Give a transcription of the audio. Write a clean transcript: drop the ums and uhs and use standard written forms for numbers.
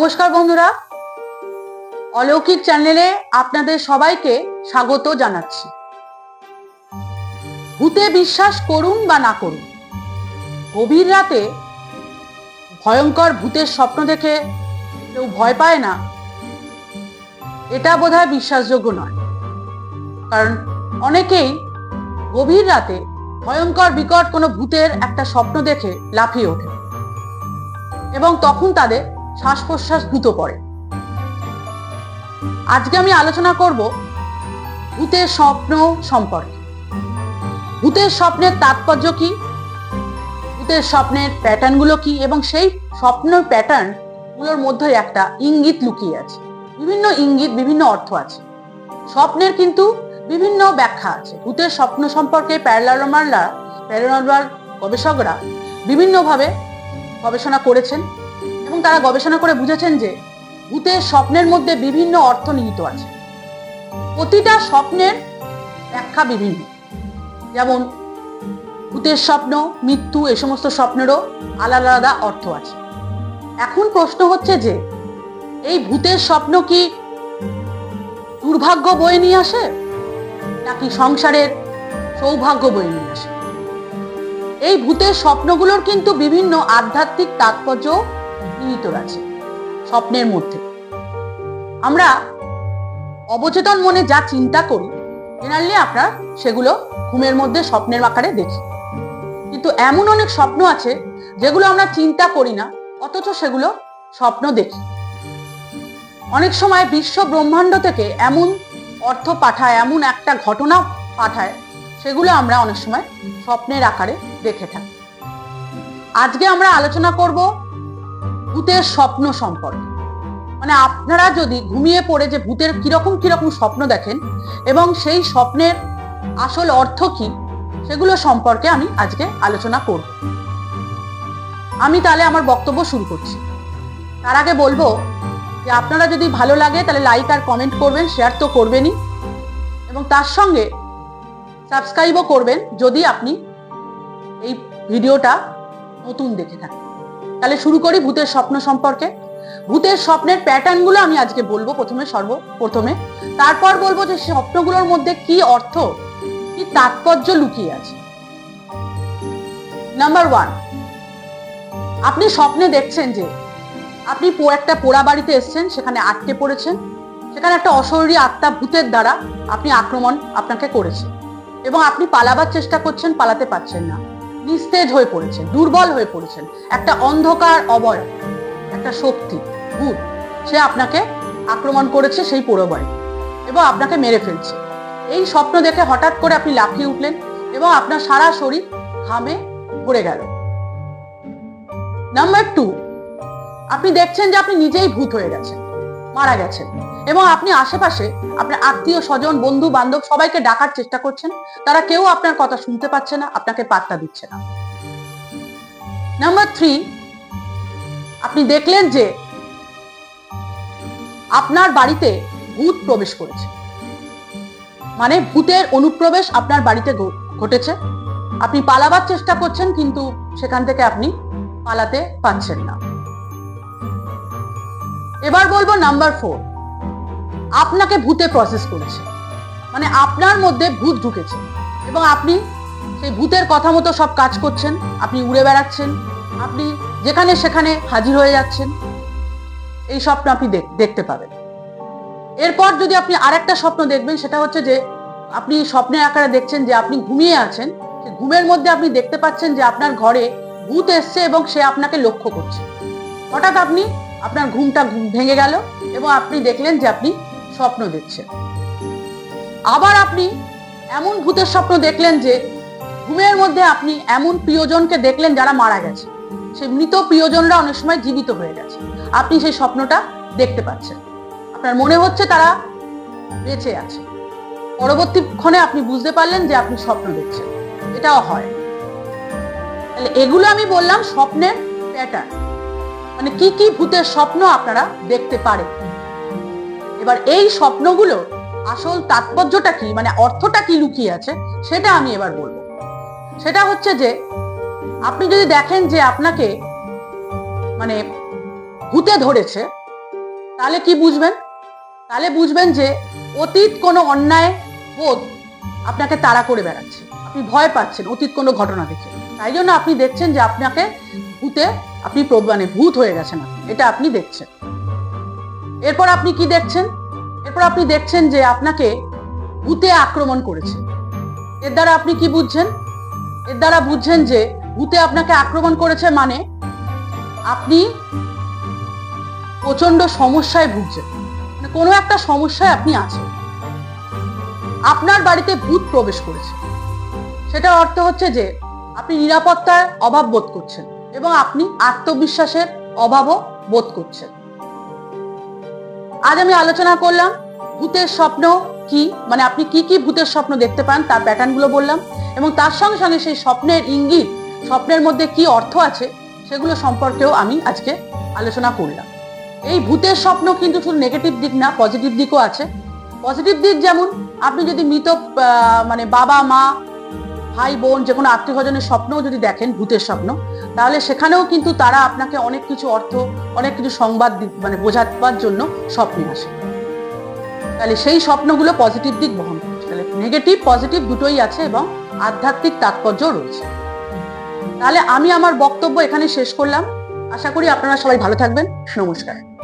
নমস্কার বন্ধুরা, অলৌকিক চ্যানেলে আপনাদের সবাইকে স্বাগত জানাচ্ছি। ভূতে বিশ্বাস করুন বা না করুন, গভীর রাতে ভয়ঙ্কর ভূতের স্বপ্ন দেখে কেউ ভয় পায় না, এটা বোধহয় বিশ্বাসযোগ্য নয়। কারণ অনেকেই গভীর রাতে ভয়ঙ্কর বিকট কোনো ভূতের একটা স্বপ্ন দেখে লাফিয়ে ওঠে এবং তখন তাদের শ্বাস প্রশ্বাস দ্রুত পড়ে। আজকে আমি আলোচনা করব ভূতের স্বপ্ন সম্পর্কে। ভূতের স্বপ্নের তাৎপর্য কি, ভূতের স্বপ্নের প্যাটার্নগুলো কি, এবং সেই স্বপ্ন প্যাটার্ন গুলোর মধ্যে একটা ইঙ্গিত লুকিয়ে আছে। বিভিন্ন ইঙ্গিত, বিভিন্ন অর্থ আছে। স্বপ্নের কিন্তু বিভিন্ন ব্যাখ্যা আছে। ভূতের স্বপ্ন সম্পর্কে প্যারানর্মাল গবেষকরা বিভিন্নভাবে গবেষণা করেছেন এবং তারা গবেষণা করে বুঝেছেন যে ভূতের স্বপ্নের মধ্যে বিভিন্ন অর্থ নিহিত আছে। প্রতিটা স্বপ্নের ব্যাখ্যা বিভিন্ন। যেমন ভূতের স্বপ্ন, মৃত্যু, এই সমস্ত স্বপ্নেরও আলাদা আলাদা অর্থ আছে। এখন প্রশ্ন হচ্ছে যে এই ভূতের স্বপ্ন কি দুর্ভাগ্য বয়ে নিয়ে আসে নাকি সংসারের সৌভাগ্য বয়ে নিয়ে আসে? এই ভূতের স্বপ্নগুলোর কিন্তু বিভিন্ন আধ্যাত্মিক তাৎপর্য নিহিত আছে স্বপ্নের মধ্যে। আমরা অবচেতন মনে যা চিন্তা করি, জেনারেলি আমরা সেগুলো ঘুমের মধ্যে স্বপ্নের আকারে দেখি। কিন্তু এমন অনেক স্বপ্ন আছে যেগুলো আমরা চিন্তা করি না, অথচ সেগুলো স্বপ্ন দেখি। অনেক সময় বিশ্ব ব্রহ্মাণ্ড থেকে এমন অর্থ পাঠায়, এমন একটা ঘটনা পাঠায়, সেগুলো আমরা অনেক সময় স্বপ্নের আকারে দেখে থাকি। আজকে আমরা আলোচনা করব ভূতের স্বপ্ন সম্পর্কে। মানে আপনারা যদি ঘুমিয়ে পড়ে যে ভূতের কিরকম কিরকম স্বপ্ন দেখেন এবং সেই স্বপ্নের আসল অর্থ কি, সেগুলো সম্পর্কে আমি আজকে আলোচনা করব। আমি তাহলে আমার বক্তব্য শুরু করছি। তার আগে বলবো যে আপনারা যদি ভালো লাগে তাহলে লাইক আর কমেন্ট করবেন, শেয়ার তো করবেনই, এবং তার সঙ্গে সাবস্ক্রাইবও করবেন যদি আপনি এই ভিডিওটা নতুন দেখে থাকেন। তাহলে শুরু করি ভূতের স্বপ্ন সম্পর্কে। ভূতের স্বপ্নের প্যাটার্নগুলো আমি আজকে বলবো সর্বপ্রথমে। তারপর বলবো যে স্বপ্নগুলোর মধ্যে কি অর্থ, কি তাৎপর্য লুকিয়ে আছে। নাম্বার 1, আপনি স্বপ্নে দেখছেন যে আপনি একটা পোড়া বাড়িতে এসেছেন, সেখানে আটকে পড়েছেন, সেখানে একটা অশরীরী আত্মা ভূতের দ্বারা আপনাকে করেছে এবং আপনি পালাবার চেষ্টা করছেন, পালাতে পারছেন না, নিস্তেজ হয়ে পড়েছেন, দুর্বল হয়ে পড়েছেন। একটা অন্ধকার অবয়ব, একটা শক্তি, ভূত, সে আপনাকে আক্রমণ করেছে সেই পোড়ো বাড়ি এবং আপনাকে মেরে ফেলছে। এই স্বপ্ন দেখে হঠাৎ করে আপনি লাফিয়ে উঠলেন এবং আপনার সারা শরীর ঘামে ভরে গেল। নাম্বার 2, আপনি দেখছেন যে আপনি নিজেই ভূত হয়ে গেছেন, মারা গেছেন, এবং আপনি আশেপাশে আপনার আত্মীয় স্বজন, বন্ধু বান্ধব সবাইকে ডাকার চেষ্টা করছেন, তারা কেউ আপনার কথা শুনতে পাচ্ছে না, আপনাকে পাত্তা দিচ্ছে না। নাম্বার 3, আপনি দেখলেন যে আপনার বাড়িতে ভূত প্রবেশ করেছে, মানে ভূতের অনুপ্রবেশ আপনার বাড়িতে ঘটেছে। আপনি পালাবার চেষ্টা করছেন কিন্তু সেখান থেকে আপনি পালাতে পারছেন না। এবার বলবো নাম্বার 4, আপনাকে ভূতে প্রসেস করেছে, মানে আপনার মধ্যে ভূত ঢুকেছে এবং আপনি সেই ভূতের কথা মতো সব কাজ করছেন, আপনি উড়ে বেড়াচ্ছেন, আপনি যেখানে সেখানে হাজির হয়ে যাচ্ছেন। এই স্বপ্ন আপনি দেখতে পাবেন। এরপর যদি আপনি আরেকটা স্বপ্ন দেখবেন, সেটা হচ্ছে যে আপনি স্বপ্নের আকারে দেখছেন যে আপনি ঘুমিয়ে আছেন, ঘুমের মধ্যে আপনি দেখতে পাচ্ছেন যে আপনার ঘরে ভূত এসছে এবং সে আপনাকে লক্ষ্য করছে। হঠাৎ আপনার ঘুমটা ভেঙে গেল এবং আপনি দেখলেন যে আপনি স্বপ্ন দেখছেন। আবার আপনি এমন ভূতের স্বপ্ন দেখলেন যে ঘুমের মধ্যে আপনি এমন প্রিয়জনকে দেখলেন যারা মারা গেছে, সেই মৃত প্রিয়জনরা অনেক সময় জীবিত হয়ে গেছে। আপনি সেই স্বপ্নটা দেখতে পাচ্ছেন, আপনার মনে হচ্ছে তারা বেঁচে আছে। পরবর্তীক্ষণে আপনি বুঝতে পারলেন যে আপনি স্বপ্ন দেখছেন। এটাও হয়। তাহলে এগুলো আমি বললাম স্বপ্নের প্যাটার্ন, মানে কি কি ভূতের স্বপ্ন আপনারা দেখতে পারেন। এবার এই স্বপ্নগুলো আসল তাৎপর্যটা কি, মানে অর্থটা কি লুকিয়ে আছে, সেটা আমি এবার বলবো। সেটা হচ্ছে যে আপনি যদি দেখেন যে আপনাকে মানে ভূতে ধরেছে তাহলে কি বুঝবেন? তাহলে বুঝবেন যে অতীত কোনো অন্যায় বোধ আপনাকে তাড়া করে বেড়াচ্ছে, আপনি ভয় পাচ্ছেন অতীত কোনো ঘটনা দেখে, তাই জন্য আপনি দেখছেন যে আপনাকে আপনি মানে ভূত হয়ে গেছেন, এটা আপনি দেখছেন। এরপর আপনি কি দেখছেন? এরপর আপনি দেখছেন যে আপনাকে ভূতে আক্রমণ করেছে। এর দ্বারা আপনি কি বুঝছেন? এর দ্বারা বুঝছেন যে ভূতে আপনাকে আক্রমণ করেছে মানে আপনি প্রচন্ড সমস্যায় ভুগছেন, মানে কোনো একটা সমস্যায় আপনি আছেন, আপনার বাড়িতে ভূত প্রবেশ করেছে। সেটার অর্থ হচ্ছে যে আপনি নিরাপত্তার অভাব বোধ করছেন এবং আপনি আত্মবিশ্বাসের অভাবও বোধ করছেন। আজ আমি আলোচনা করলাম ভূতের স্বপ্ন কি, মানে আপনি কি কি ভূতের স্বপ্ন দেখতে পান তার প্যাটার্নগুলো বললাম, এবং তার সঙ্গে সঙ্গে সেই স্বপ্নের ইঙ্গিত, স্বপ্নের মধ্যে কি অর্থ আছে সেগুলো সম্পর্কেও আমি আজকে আলোচনা করলাম। এই ভূতের স্বপ্ন কিন্তু শুধু নেগেটিভ দিক না, পজিটিভ দিকও আছে। পজিটিভ দিক যেমন আপনি যদি মৃত মানে বাবা মা ভাই বোন যে কোনো আত্মীয় স্বজনের স্বপ্নও যদি দেখেন, ভূতের স্বপ্ন, তাহলে সেখানেও কিন্তু তারা আপনাকে অনেক কিছু অর্থ, অনেক কিছু সংবাদ মানে বোঝাবার জন্য স্বপ্নে আসে। তাহলে সেই স্বপ্নগুলো পজিটিভ দিক বহন করছে। তাহলে নেগেটিভ পজিটিভ দুটোই আছে এবং আধ্যাত্মিক তাৎপর্যও রয়েছে। তাহলে আমি আমার বক্তব্য এখানে শেষ করলাম। আশা করি আপনারা সবাই ভালো থাকবেন। নমস্কার।